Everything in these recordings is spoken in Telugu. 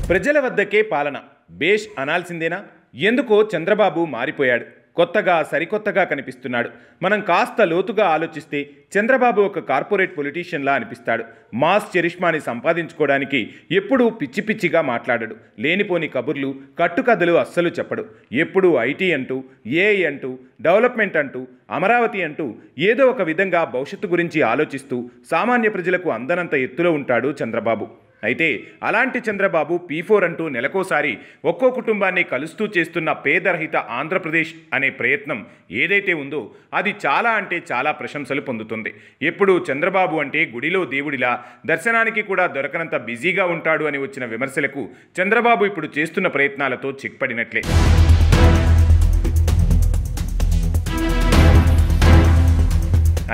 ప్రజల వద్దకే పాలన బేష్ అనాల్సిందేనా? ఎందుకో చంద్రబాబు మారిపోయాడు. కొత్తగా సరికొత్తగా కనిపిస్తున్నాడు. మనం కాస్త లోతుగా ఆలోచిస్తే చంద్రబాబు ఒక కార్పొరేట్ పొలిటీషియన్లా అనిపిస్తాడు. మాస్ చరిష్మాని సంపాదించుకోవడానికి ఎప్పుడూ పిచ్చి పిచ్చిగా మాట్లాడడు. లేనిపోని కబుర్లు, కట్టుకథలు అస్సలు చెప్పడు. ఎప్పుడూ ఐటీ అంటూ, ఏఐ అంటూ, డెవలప్మెంట్ అంటూ, అమరావతి అంటూ ఏదో ఒక విధంగా భవిష్యత్తు గురించి ఆలోచిస్తూ సామాన్య ప్రజలకు అందనంత ఎత్తులో ఉంటాడు చంద్రబాబు. అయితే అలాంటి చంద్రబాబు P4 అంటూ నెలకోసారి ఒక్కో కుటుంబాన్ని కలుస్తూ చేస్తున్న పేదరహిత ఆంధ్రప్రదేశ్ అనే ప్రయత్నం ఏదైతే ఉందో అది చాలా అంటే చాలా ప్రశంసలు పొందుతుంది. ఎప్పుడు చంద్రబాబు అంటే గుడిలో దేవుడిలా, దర్శనానికి కూడా దొరకనంత బిజీగా ఉంటాడు అని వచ్చిన విమర్శలకు చంద్రబాబు ఇప్పుడు చేస్తున్న ప్రయత్నాలతో చిక్పడినట్లే.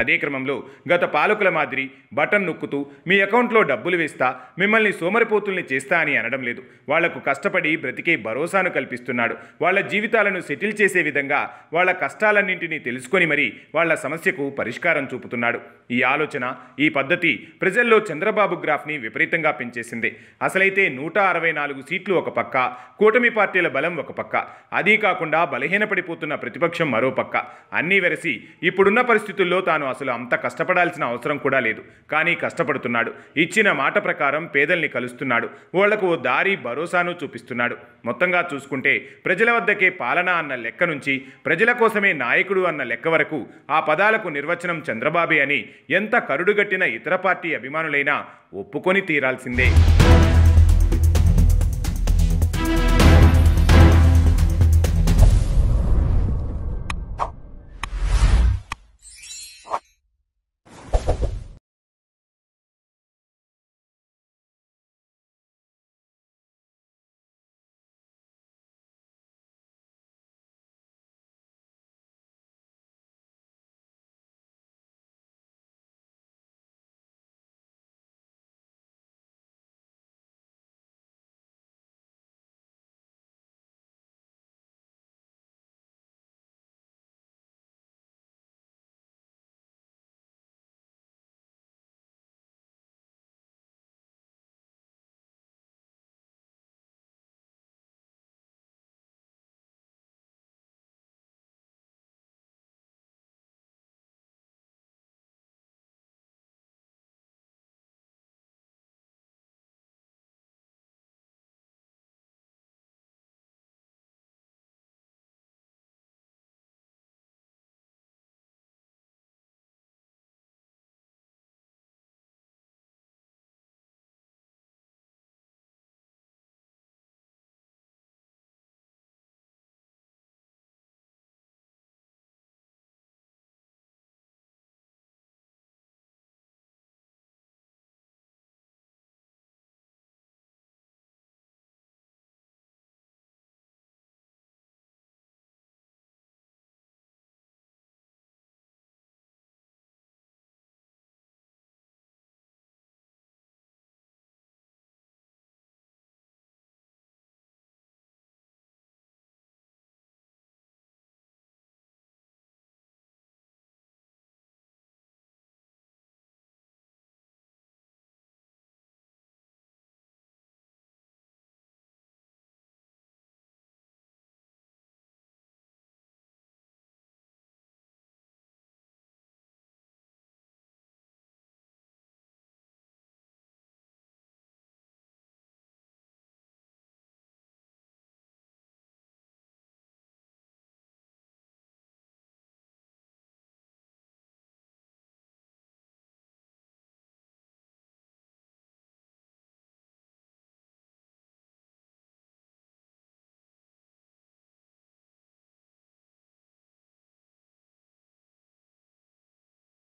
అదే క్రమంలో గత పాలకుల మాదిరి బటన్ నొక్కుతూ మీ అకౌంట్లో డబ్బులు వేస్తా, మిమ్మల్ని సోమరిపోతుల్ని చేస్తా అని అనడం లేదు. వాళ్లకు కష్టపడి బ్రతికే భరోసాను కల్పిస్తున్నాడు. వాళ్ళ జీవితాలను సెటిల్ చేసే విధంగా వాళ్ళ కష్టాలన్నింటినీ తెలుసుకొని మరీ వాళ్ళ సమస్యకు పరిష్కారం చూపుతున్నాడు. ఈ ఆలోచన, ఈ పద్ధతి ప్రజల్లో చంద్రబాబు గ్రాఫ్ని విపరీతంగా పెంచేసింది. అసలైతే 164 సీట్లు ఒక పక్క, కూటమి పార్టీల బలం ఒక పక్క, అదీ కాకుండా బలహీనపడిపోతున్న ప్రతిపక్షం మరో పక్క, అన్నీ వెరసి ఇప్పుడున్న పరిస్థితుల్లో తాను అసలు అంత కష్టపడాల్సిన అవసరం కూడా లేదు. కానీ కష్టపడుతున్నాడు. ఇచ్చిన మాట ప్రకారం పేదల్ని కలుస్తున్నాడు. వాళ్లకు ఓ దారి, భరోసాను చూపిస్తున్నాడు. మొత్తంగా చూసుకుంటే ప్రజల వద్దకే పాలన అన్న లెక్క నుంచి ప్రజల కోసమే నాయకుడు అన్న లెక్క వరకు ఆ పదాలకు నిర్వచనం చంద్రబాబే అని ఎంత కరుడుగట్టిన ఇతర పార్టీ అభిమానులైనా ఒప్పుకొని తీరాల్సిందే.